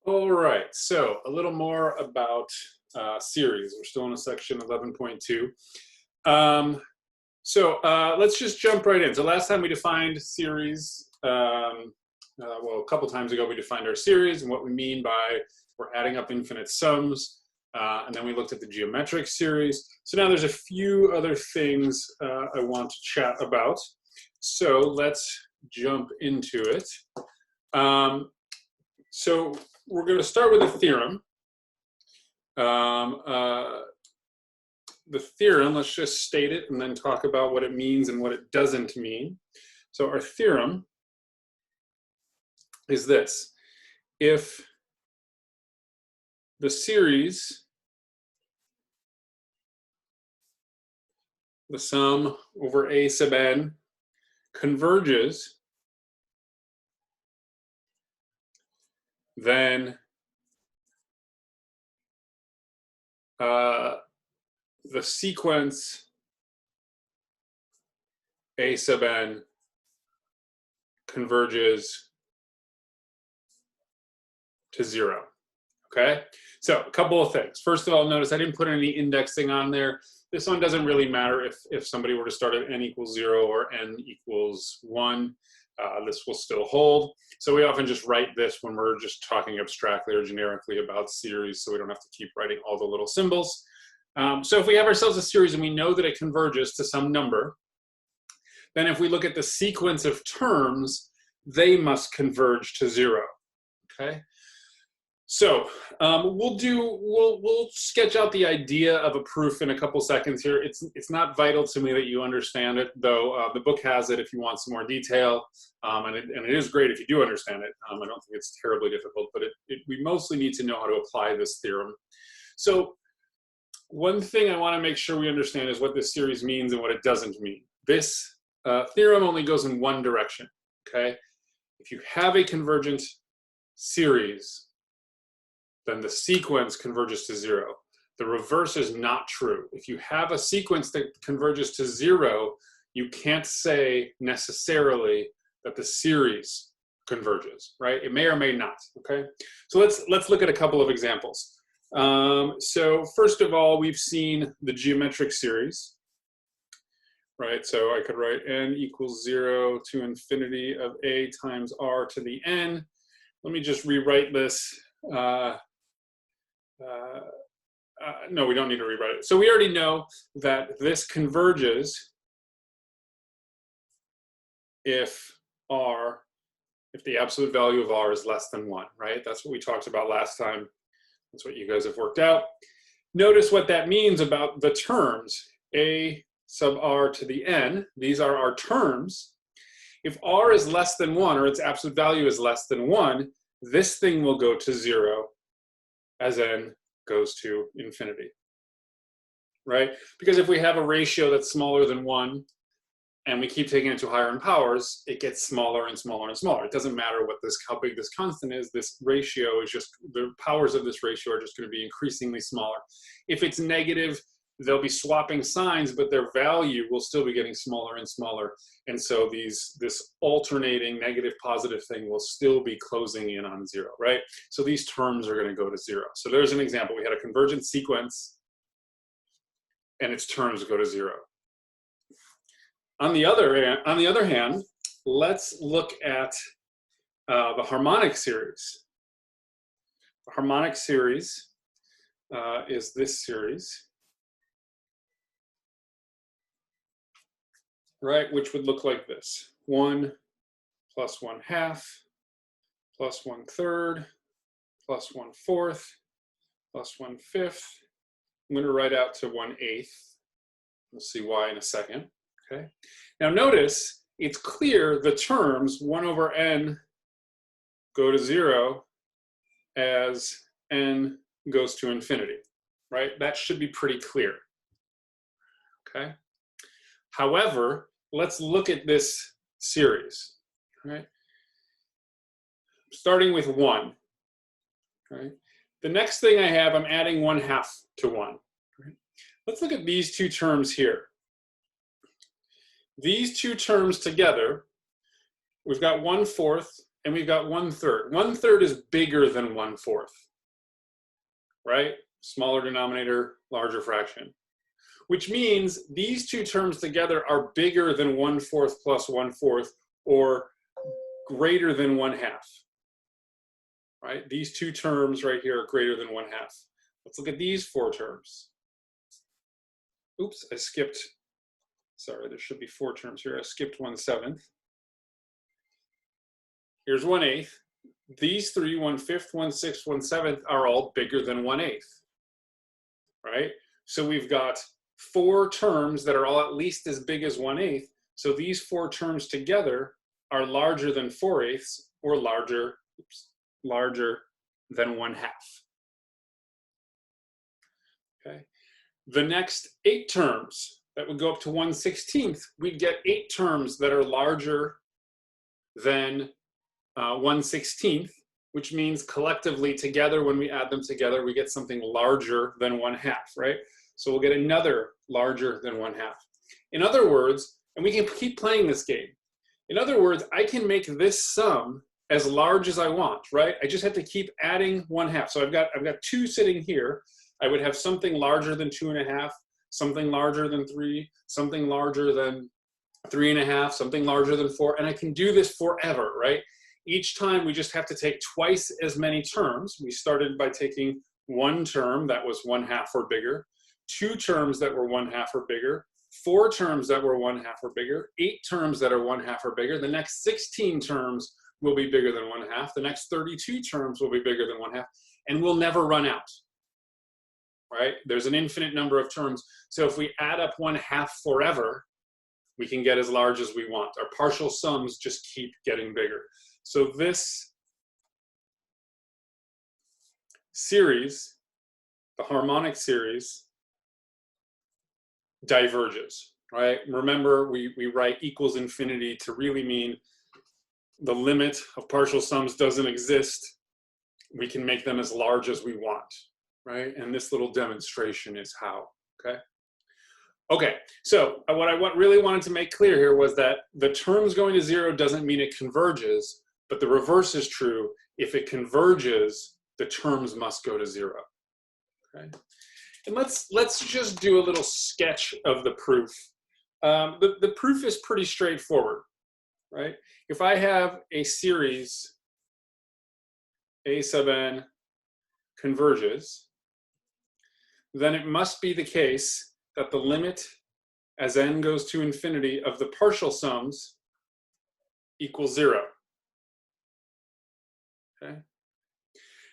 All right, so a little more about series. We're still in a section 11.2. Let's just jump right in. So last time we defined series, well, a couple times ago we defined our series and what we mean by we're adding up infinite sums. And then we looked at the geometric series. So now there's a few other things I want to chat about. So let's jump into it. So we're going to start with a theorem. The theorem, let's just state it and then talk about what it means and what it doesn't mean. So our theorem is this. If the series, the sum over a sub n, converges, then the sequence a sub n converges to 0. Okay, so a couple of things. First of all, notice I didn't put any indexing on there. This one doesn't really matter if somebody were to start at n equals 0 or n equals 1. This will still hold. So we often just write this when we're just talking abstractly or generically about series, so we don't have to keep writing all the little symbols. So if we have ourselves a series and we know that it converges to some number, then if we look at the sequence of terms, they must converge to 0. Okay. So we'll sketch out the idea of a proof in a couple seconds here. It's not vital to me that you understand it, though. The book has it if you want some more detail, and it is great if you do understand it. I don't think it's terribly difficult, but we mostly need to know how to apply this theorem. So one thing I want to make sure we understand is what this series means and what it doesn't mean. This theorem only goes in one direction. Okay, if you have a convergent series, then the sequence converges to 0. The reverse is not true. If you have a sequence that converges to 0, you can't say necessarily that the series converges, right? It may or may not, okay? So let's look at a couple of examples. So first of all, we've seen the geometric series, right? So I could write n equals 0 to infinity of a times r to the n. Let me just rewrite this. No, we don't need to rewrite it. So we already know that this converges if the absolute value of r is less than 1, right? That's what we talked about last time. That's what you guys have worked out. Notice what that means about the terms, a sub r to the n. These are our terms. If r is less than 1, or its absolute value is less than 1, this thing will go to 0 as n goes to infinity, right? Because if we have a ratio that's smaller than 1 and we keep taking it to higher in powers, it gets smaller and smaller and smaller. It doesn't matter how big this constant is. This ratio is just, the powers of this ratio are just going to be increasingly smaller. If it's negative, they'll be swapping signs, but their value will still be getting smaller and smaller. And so this alternating negative positive thing will still be closing in on 0, right? So these terms are going to go to 0. So there's an example. We had a convergent sequence and its terms go to 0. On the other hand, let's look at the harmonic series. The harmonic series is this series, right, which would look like this. 1 plus 1/2 plus 1/3 plus 1/4 plus 1/5. I'm going to write out to 1/8. We'll see why in a second. Okay. Now notice it's clear the terms 1 over n go to 0 as n goes to infinity, right? That should be pretty clear. Okay. However, let's look at this series, right? Starting with 1, right? The next thing I have, I'm adding 1/2 to 1. Right? Let's look at these two terms here. These two terms together, we've got 1/4 and we've got 1/3. 1/3 is bigger than 1/4, right? Smaller denominator, larger fraction. Which means these two terms together are bigger than 1/4 plus 1/4, or greater than 1/2, right? These two terms right here are greater than 1/2. Let's look at these four terms. Oops, I skipped. Sorry, there should be four terms here. I skipped 1/7. Here's 1/8. These three, 1/5, 1/6, 1/7, are all bigger than 1/8, right? So we've got four terms that are all at least as big as 1/8. So these four terms together are larger than 4/8, or larger than 1/2. Okay. The next 8 terms that would go up to 1/16, we'd get 8 terms that are larger than 1/16, which means collectively together, when we add them together, we get something larger than 1/2, right? So we'll get another larger than 1/2. In other words, and we can keep playing this game. In other words, I can make this sum as large as I want, right? I just have to keep adding 1/2. So I've got 2 sitting here. I would have something larger than 2.5, something larger than 3, something larger than 3.5, something larger than 4, and I can do this forever, right? Each time we just have to take twice as many terms. We started by taking 1 term that was 1/2 or bigger, 2 terms that were 1/2 or bigger, 4 terms that were 1/2 or bigger, 8 terms that are 1/2 or bigger. The next 16 terms will be bigger than 1/2. The next 32 terms will be bigger than 1/2, and we'll never run out, right? There's an infinite number of terms. So if we add up 1/2 forever, we can get as large as we want. Our partial sums just keep getting bigger. So this series, the harmonic series, diverges, right? Remember, we write equals infinity to really mean the limit of partial sums doesn't exist. We can make them as large as we want, right? And this little demonstration is how, okay? Okay, so what I really wanted to make clear here was that the terms going to 0 doesn't mean it converges, but the reverse is true. If it converges, the terms must go to 0, okay? And let's just do a little sketch of the proof. The proof is pretty straightforward, right? If I have a series a sub n converges, then it must be the case that the limit as n goes to infinity of the partial sums equals 0. Okay.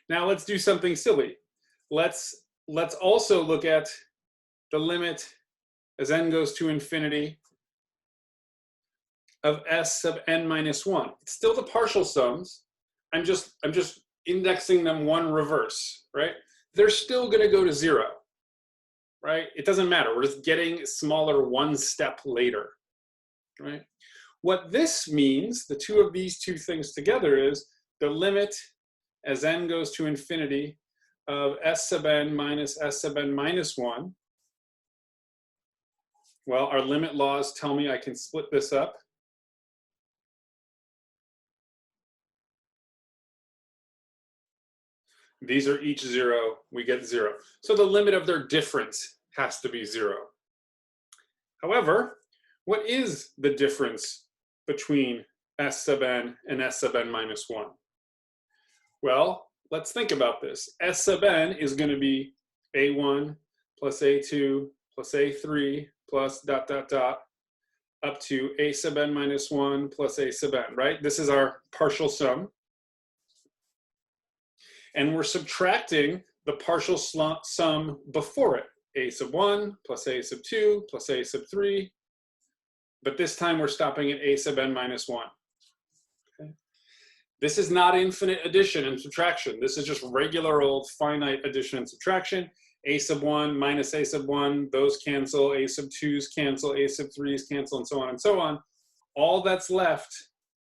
Now let's do something silly. Let's also look at the limit as n goes to infinity of s sub n minus 1. It's still the partial sums. I'm just indexing them one reverse, right? They're still going to go to 0, right? It doesn't matter. We're just getting smaller one step later, right? What this means, the two of these two things together, is the limit as n goes to infinity of s sub n minus s sub n minus 1. Well, our limit laws tell me I can split this up. These are each 0, we get 0. So the limit of their difference has to be 0. However, what is the difference between s sub n and s sub n minus 1? Well, let's think about this. S sub n is going to be a1 plus a2 plus a3 plus dot dot dot up to a sub n minus 1 plus a sub n, right? This is our partial sum. And we're subtracting the partial sum before it. A sub 1 plus a sub 2 plus a sub 3. But this time we're stopping at a sub n minus 1. Okay. This is not infinite addition and subtraction. This is just regular old finite addition and subtraction. A sub 1 minus a sub 1, those cancel. A sub 2's cancel. A sub 3's cancel, and so on and so on. All that's left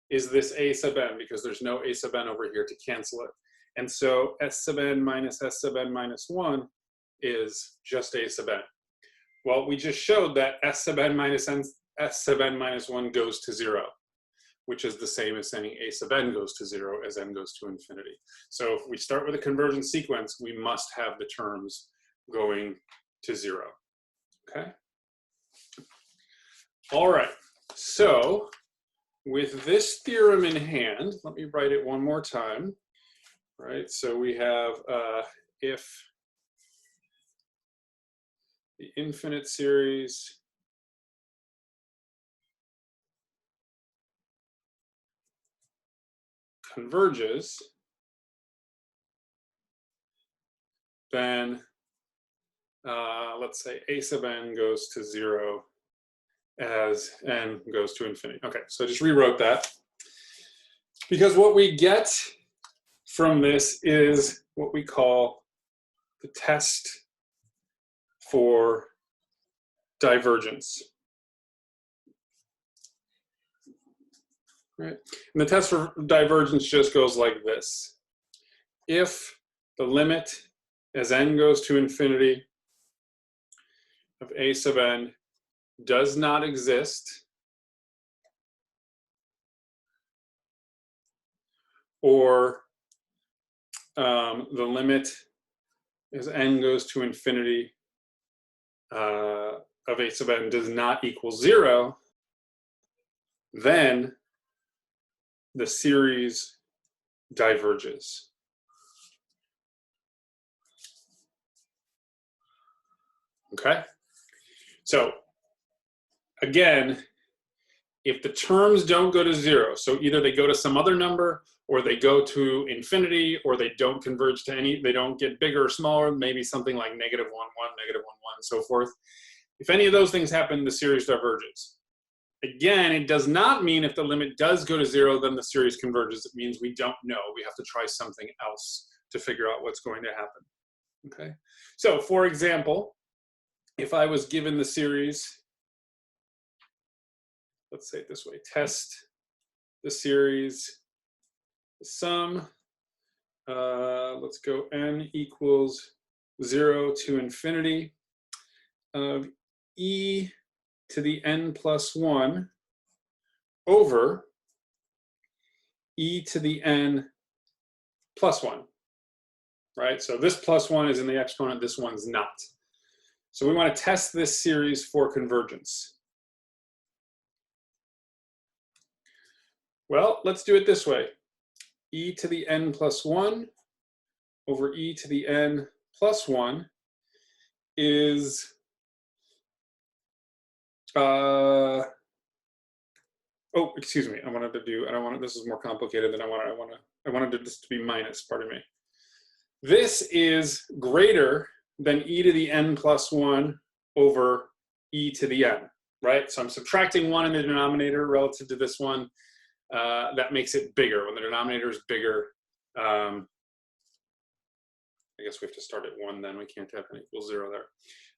is this a sub n, because there's no a sub n over here to cancel it. And so s sub n minus s sub n minus 1 is just a sub n. Well, we just showed that s sub n minus s sub n minus 1 goes to 0. which is the same as saying a sub n goes to 0 as n goes to infinity. So if we start with a convergence sequence, we must have the terms going to 0, okay? All right, so with this theorem in hand, let me write it one more time, right? So we have if the infinite series converges, then let's say a sub n goes to 0 as n goes to infinity. Okay, so I just rewrote that. Because what we get from this is what we call the test for divergence. Right? And the test for divergence just goes like this. If the limit as n goes to infinity of a sub n does not exist, or the limit as n goes to infinity of a sub n does not equal 0, then the series diverges. Okay? So again, if the terms don't go to 0, so either they go to some other number, or they go to infinity, or they don't converge to any, they don't get bigger or smaller, maybe something like -1, 1, -1, and so forth. If any of those things happen, the series diverges. Again, it does not mean if the limit does go to 0, then the series converges. It means we don't know. We have to try something else to figure out what's going to happen. Okay? So, for example, if I was given the series, let's say it this way, test the series, the sum, let's go n equals 0 to infinity of e to the n plus 1 over e to the n plus 1, right? So this plus 1 is in the exponent, this one's not. So we want to test this series for convergence. Well, let's do it this way. E to the n plus 1 over e to the n plus 1 is oh, excuse me. I wanted to do, I don't want it, this is more complicated than I wanted this to be minus, pardon me. This is greater than e to the n plus 1 over e to the n, right? So I'm subtracting 1 in the denominator relative to this one. That makes it bigger. When the denominator is bigger, I guess we have to start at 1 then. We can't have n equals 0 there.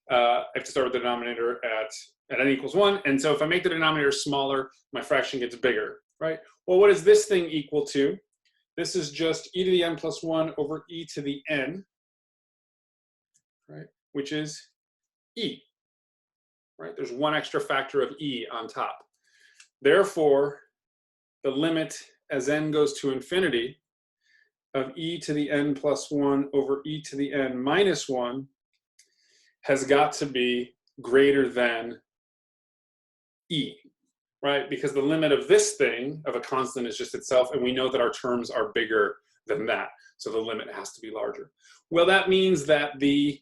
I have to start with the denominator at n equals 1. And so if I make the denominator smaller, my fraction gets bigger, right? Well, what is this thing equal to? This is just e to the n plus 1 over e to the n, right? Which is e, right? There's one extra factor of e on top. Therefore, the limit as n goes to infinity of e to the n plus 1 over e to the n minus 1 has got to be greater than e, right? Because the limit of this thing, of a constant, is just itself, and we know that our terms are bigger than that, so the limit has to be larger. Well, that means that the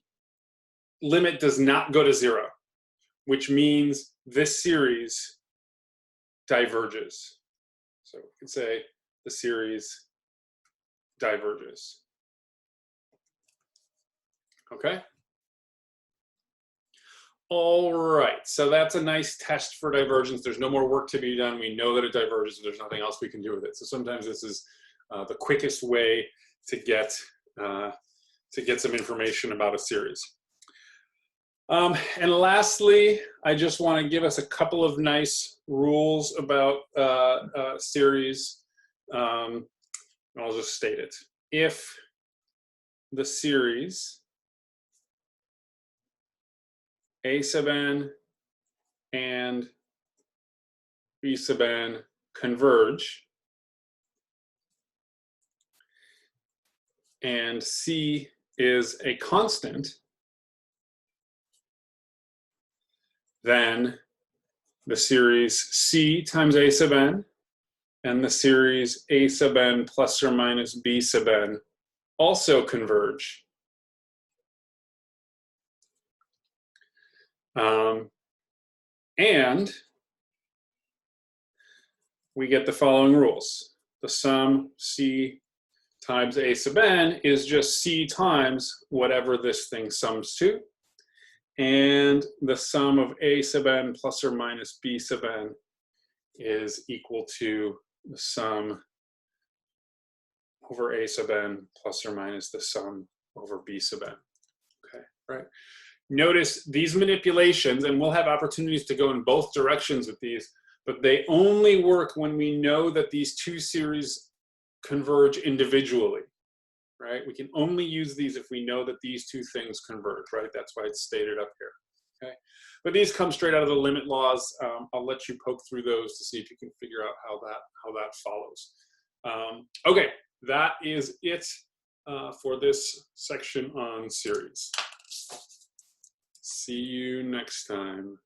limit does not go to 0, which means this series diverges. So we can say the series diverges. Okay? All right, so that's a nice test for divergence. There's no more work to be done. We know that it diverges, and there's nothing else we can do with it. So sometimes this is the quickest way to get some information about a series. And lastly, I just want to give us a couple of nice rules about series. I'll just state it. If the series a sub n and b sub n converge, and C is a constant, then the series C times A sub n and the series A sub n plus or minus B sub n also converge. And we get the following rules. The sum C times A sub n is just C times whatever this thing sums to. And the sum of A sub n plus or minus B sub n is equal to the sum over A sub n plus or minus the sum over B sub n. Okay, right? Notice these manipulations, and we'll have opportunities to go in both directions with these, but they only work when we know that these two series converge individually, right? We can only use these if we know that these two things converge, right? That's why it's stated up here, okay? But these come straight out of the limit laws. I'll let you poke through those to see if you can figure out how that follows. Okay, that is it for this section on series. See you next time.